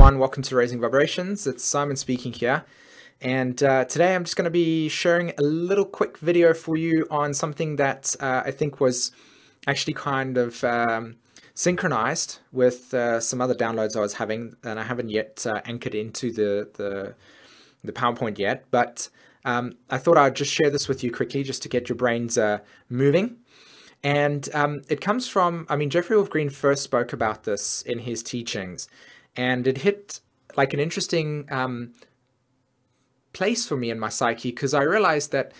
everyone, welcome to Raising Vibrations. It's Simon speaking here, and today I'm just going to be sharing a little quick video for you on something that I think was actually kind of synchronized with some other downloads I was having, and I haven't yet anchored into the PowerPoint yet, but I thought I'd just share this with you quickly just to get your brains moving. And it comes from, Jeffrey Wolf Green first spoke about this in his teachings, and it hit like an interesting place for me in my psyche, because I realized that,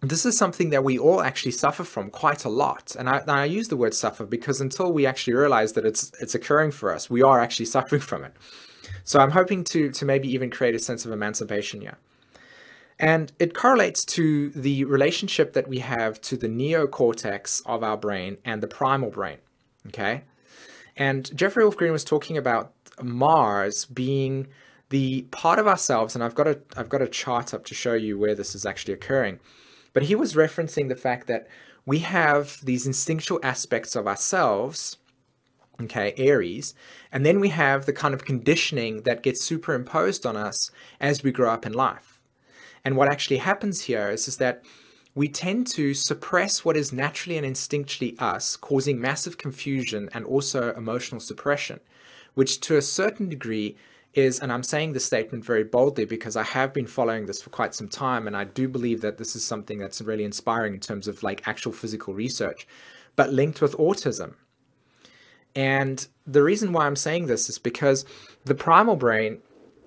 this is something that we all actually suffer from quite a lot. And I use the word suffer because until we actually realize that it's occurring for us, we are actually suffering from it. So I'm hoping to maybe even create a sense of emancipation here. And it correlates to the relationship that we have to the neocortex of our brain and the primal brain, okay? And Jeffrey Wolf Green was talking about Mars being the part of ourselves, and I've got a chart up to show you where this is actually occurring. But he was referencing the fact that we have these instinctual aspects of ourselves, okay, Aries, and then we have the kind of conditioning that gets superimposed on us as we grow up in life. And what actually happens here is that we tend to suppress what is naturally and instinctually us, causing massive confusion and also emotional suppression, which to a certain degree is, and I'm saying this statement very boldly because I have been following this for quite some time, and I do believe that this is something that's really inspiring in terms of like actual physical research, but linked with autism. And the reason why I'm saying this is because the primal brain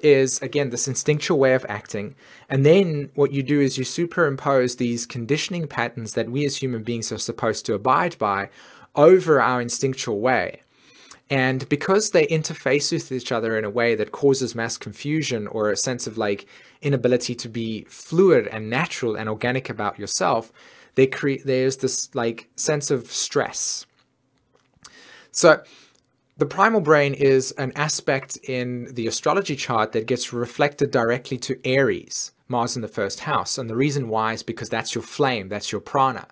is, again, this instinctual way of acting. And then what you do is you superimpose these conditioning patterns that we as human beings are supposed to abide by over our instinctual way. And because they interface with each other in a way that causes mass confusion or a sense of like inability to be fluid and natural and organic about yourself, there's this like sense of stress. So the primal brain is an aspect in the astrology chart that gets reflected directly to Aries, Mars in the first house. And the reason why is because that's your flame, that's your prana.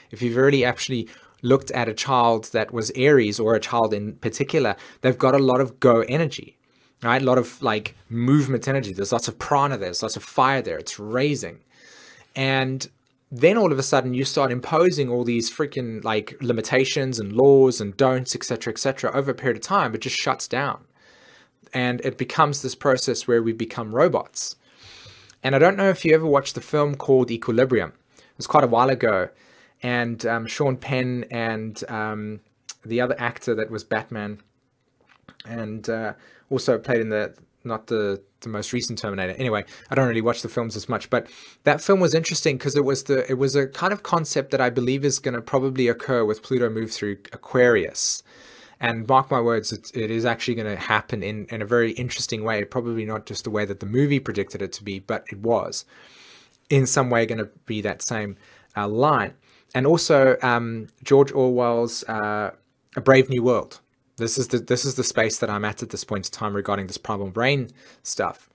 If you've already actually looked at a child that was Aries, or a child in particular, they've got a lot of go energy, right? A lot of like movement energy. There's lots of prana there, there's lots of fire there, it's raising. And then all of a sudden you start imposing all these freaking like limitations and laws and don'ts, etc., over a period of time. It just shuts down. And it becomes this process where we become robots. And I don't know if you ever watched the film called Equilibrium. It was quite a while ago. And Sean Penn and the other actor that was Batman, and also played in not the most recent Terminator. Anyway, I don't really watch the films as much, but that film was interesting because it was a kind of concept that I believe is going to probably occur with Pluto move through Aquarius. And mark my words, it is actually going to happen in a very interesting way. Probably not just the way that the movie predicted it to be, but it was in some way going to be that same line. And also George Orwell's A Brave New World. This is the space that I'm at this point in time regarding this primal brain stuff.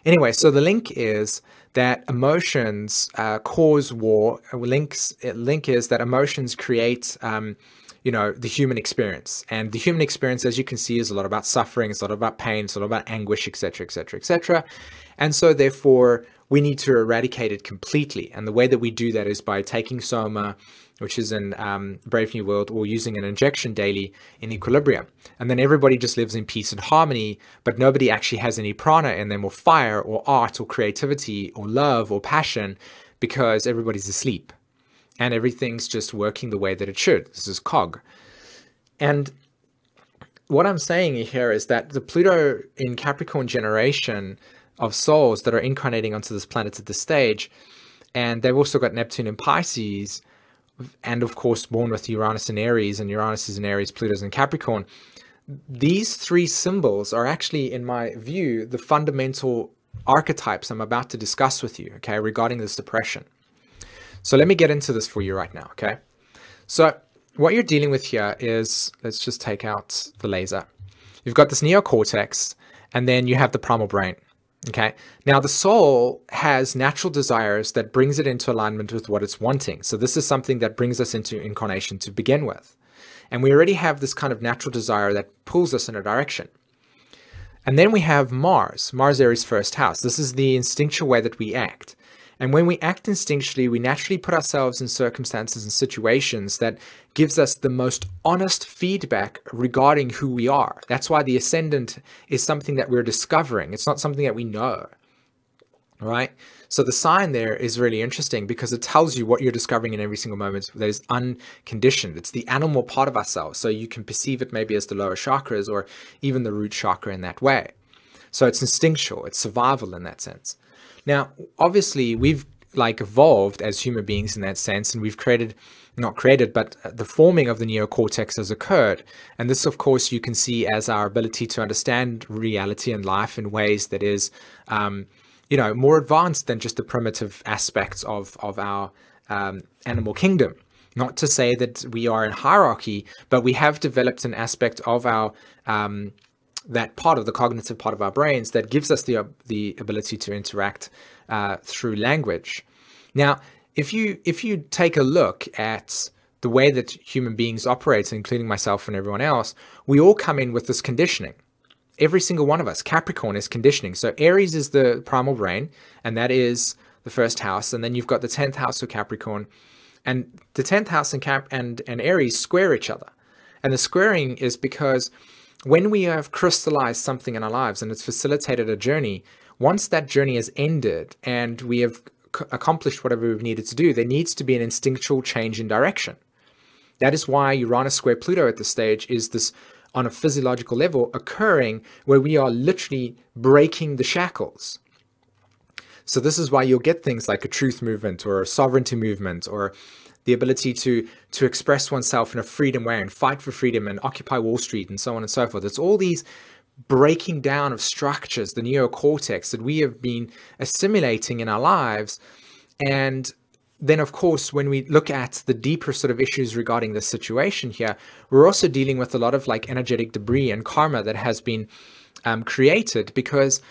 Anyway, so the link is that emotions cause war. Link is that emotions create, the human experience. And the human experience, as you can see, is a lot about suffering. It's a lot about pain. It's a lot about anguish, etc., etc., etc. And so therefore, we need to eradicate it completely. And the way that we do that is by taking Soma, which is in Brave New World, or using an injection daily in Equilibrium. And then everybody just lives in peace and harmony, but nobody actually has any prana in them, or fire, or art, or creativity, or love, or passion, because everybody's asleep. And everything's just working the way that it should. This is cog. And what I'm saying here is that the Pluto in Capricorn generation of souls that are incarnating onto this planet at this stage, and they've also got Neptune in Pisces, and of course born with Uranus in Aries, and Uranus is in Aries, Pluto's in Capricorn. These three symbols are actually, in my view, the fundamental archetypes I'm about to discuss with you, okay, regarding this depression. So let me get into this for you right now, okay? So what you're dealing with here is, let's just take out the laser. You've got this neocortex, and then you have the primal brain. Okay, now the soul has natural desires that brings it into alignment with what it's wanting. So this is something that brings us into incarnation to begin with. And we already have this kind of natural desire that pulls us in a direction. And then we have Mars, Aries first house. This is the instinctual way that we act. And when we act instinctually, we naturally put ourselves in circumstances and situations that gives us the most honest feedback regarding who we are. That's why the ascendant is something that we're discovering. It's not something that we know, right? So the sign there is really interesting because it tells you what you're discovering in every single moment that is unconditioned. It's the animal part of ourselves. So you can perceive it maybe as the lower chakras or even the root chakra in that way. So it's instinctual, it's survival in that sense. Now, obviously, we've evolved as human beings in that sense, and we've not created, but the forming of the neocortex has occurred. And this, of course, you can see as our ability to understand reality and life in ways that is, more advanced than just the primitive aspects of our animal kingdom. Not to say that we are in hierarchy, but we have developed an aspect of our that part of the cognitive part of our brains that gives us the ability to interact through language. Now, if you take a look at the way that human beings operate, including myself and everyone else, we all come in with this conditioning. Every single one of us. Capricorn is conditioning. So Aries is the primal brain, and that is the first house. And then you've got the 10th house of Capricorn. And the 10th house and Aries square each other. And the squaring is because when we have crystallized something in our lives and it's facilitated a journey, once that journey has ended and we have accomplished whatever we've needed to do, there needs to be an instinctual change in direction. That is why Uranus square Pluto at this stage is this, on a physiological level, occurring where we are literally breaking the shackles. So this is why you'll get things like a truth movement or a sovereignty movement or the ability to express oneself in a freedom way and fight for freedom and occupy Wall Street and so on and so forth. It's all these breaking down of structures, the neocortex that we have been assimilating in our lives. And then, of course, when we look at the deeper sort of issues regarding this situation here, we're also dealing with a lot of energetic debris and karma that has been created because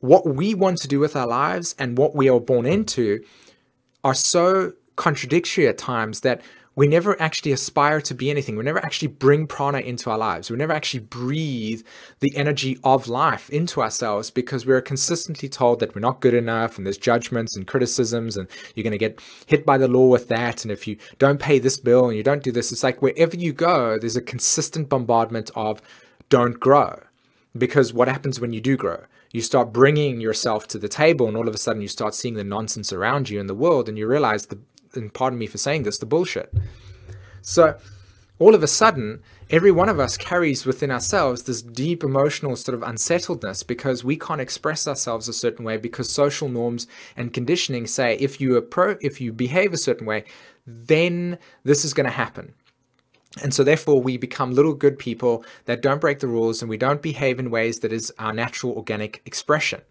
what we want to do with our lives and what we are born into are so contradictory at times that we never actually aspire to be anything. We never actually bring prana into our lives. We never actually breathe the energy of life into ourselves because we're consistently told that we're not good enough and there's judgments and criticisms and you're going to get hit by the law with that. And if you don't pay this bill and you don't do this, it's like wherever you go, there's a consistent bombardment of don't grow. Because what happens when you do grow? You start bringing yourself to the table and all of a sudden you start seeing the nonsense around you in the world and you realize and pardon me for saying this, the bullshit. So all of a sudden, every one of us carries within ourselves this deep emotional sort of unsettledness because we can't express ourselves a certain way because social norms and conditioning say if you behave a certain way, then this is going to happen. And so therefore we become little good people that don't break the rules and we don't behave in ways that is our natural organic expression.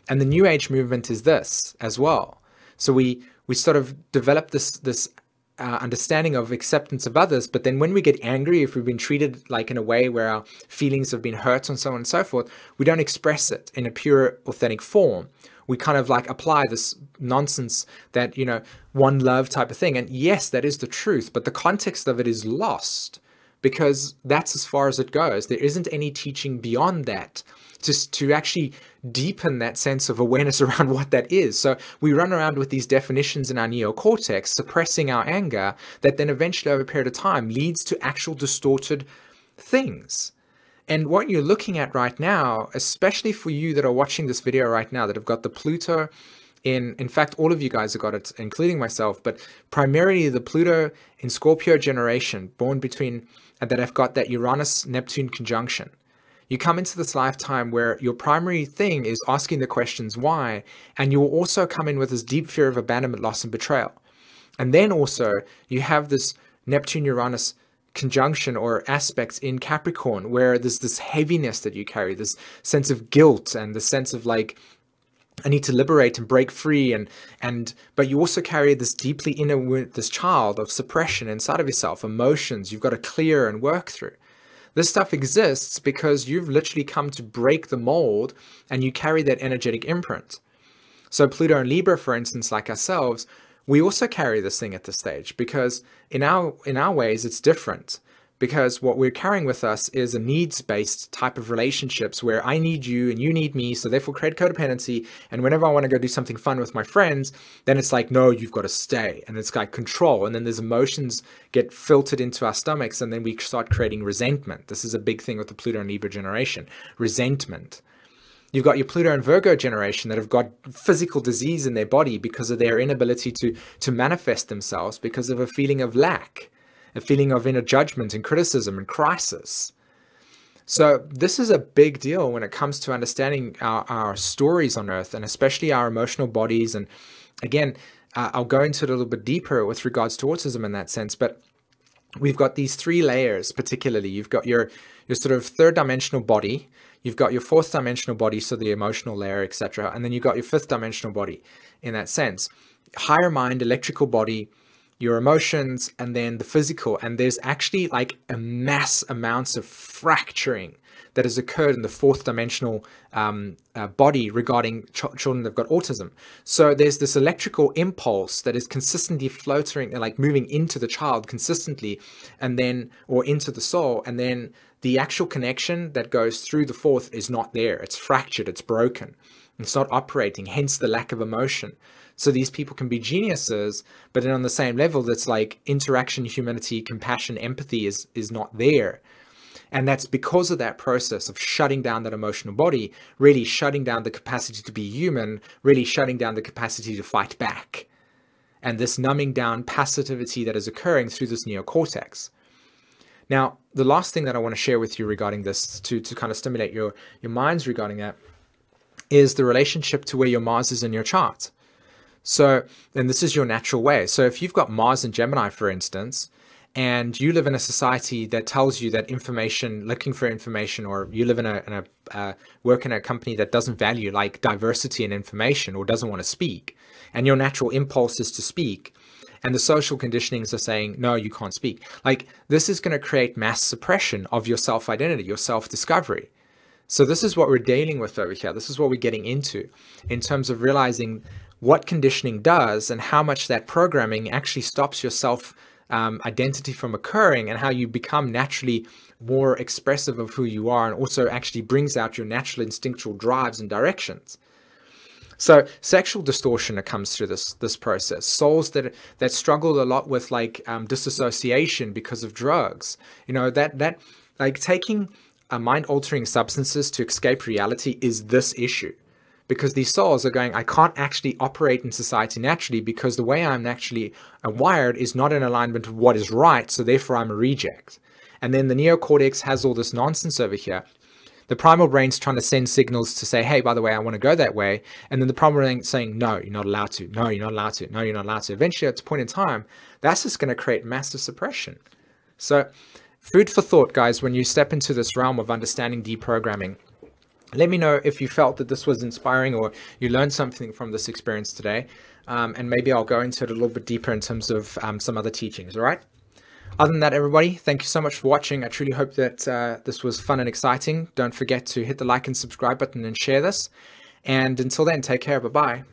And the New Age movement is this as well. So we sort of develop this understanding of acceptance of others, but then when we get angry, if we've been treated in a way where our feelings have been hurt and so on and so forth, we don't express it in a pure, authentic form. We kind of apply this nonsense that, one love type of thing. And yes, that is the truth, but the context of it is lost because that's as far as it goes. There isn't any teaching beyond that just to actually deepen that sense of awareness around what that is. So we run around with these definitions in our neocortex, suppressing our anger, that then eventually over a period of time leads to actual distorted things. And what you're looking at right now, especially for you that are watching this video right now, that have got the Pluto in fact, all of you guys have got it, including myself, but primarily the Pluto in Scorpio generation, born between, that have got that Uranus-Neptune conjunction. You come into this lifetime where your primary thing is asking the questions why, and you will also come in with this deep fear of abandonment, loss, and betrayal. And then also you have this Neptune-Uranus conjunction or aspects in Capricorn where there's this heaviness that you carry, this sense of guilt and the sense of I need to liberate and break free, but you also carry this deeply inner, this child of suppression inside of yourself, emotions you've got to clear and work through. This stuff exists because you've literally come to break the mold and you carry that energetic imprint. So Pluto and Libra, for instance, like ourselves, we also carry this thing at this stage because in our ways it's different because what we're carrying with us is a needs-based type of relationships where I need you and you need me, so therefore create codependency. And whenever I want to go do something fun with my friends, then it's like, no, you've got to stay. And it's like control. And then there's emotions get filtered into our stomachs, and then we start creating resentment. This is a big thing with the Pluto and Libra generation, resentment. You've got your Pluto and Virgo generation that have got physical disease in their body because of their inability to manifest themselves, because of a feeling of lack, a feeling of inner judgment and criticism and crisis. So this is a big deal when it comes to understanding our stories on Earth, and especially our emotional bodies. And again, I'll go into it a little bit deeper with regards to autism in that sense, but we've got these three layers particularly. You've got your sort of third dimensional body, you've got your fourth dimensional body, so the emotional layer, etc. And then you've got your fifth dimensional body in that sense. Higher mind, electrical body, your emotions, and then the physical. And there's actually like a mass amounts of fracturing that has occurred in the fourth dimensional body regarding children that've got autism. So there's this electrical impulse that is consistently floating, like moving into the child consistently, and then, or into the soul, and then the actual connection that goes through the fourth is not there. It's fractured, it's broken, it's not operating, hence the lack of emotion. So these people can be geniuses, but then on the same level, that's like interaction, humanity, compassion, empathy is not there. And that's because of that process of shutting down that emotional body, really shutting down the capacity to be human, really shutting down the capacity to fight back. And this numbing down passivity that is occurring through this neocortex. Now, the last thing that I want to share with you regarding this, to kind of stimulate your minds regarding that, is the relationship to where your Mars is in your chart. So, and this is your natural way. So if you've got Mars in Gemini, for instance, and you live in a society that tells you that information, looking for information, or you live work in a company that doesn't value like diversity and information, or doesn't want to speak, and your natural impulse is to speak, and the social conditionings are saying, no, you can't speak. Like, this is going to create mass suppression of your self-identity, your self-discovery. So this is what we're dealing with over here. This is what we're getting into in terms of realizing what conditioning does and how much that programming actually stops your self identity from occurring, and how you become naturally more expressive of who you are, and also actually brings out your natural instinctual drives and directions. So sexual distortion that comes through this process. Souls that struggle a lot with like disassociation because of drugs. You know, that like taking mind-altering substances to escape reality is this issue. Because these souls are going, I can't actually operate in society naturally because the way I'm naturally wired is not in alignment with what is right, so therefore I'm a reject. And then the neocortex has all this nonsense over here. The primal brain's trying to send signals to say, hey, by the way, I want to go that way. And then the primal brain saying, no, you're not allowed to. No, you're not allowed to. No, you're not allowed to. Eventually, at a point in time, that's just going to create massive suppression. So food for thought, guys, when you step into this realm of understanding deprogramming. Let me know if you felt that this was inspiring or you learned something from this experience today. And maybe I'll go into it a little bit deeper in terms of some other teachings, all right? Other than that, everybody, thank you so much for watching. I truly hope that this was fun and exciting. Don't forget to hit the like and subscribe button and share this. And until then, take care. Bye-bye.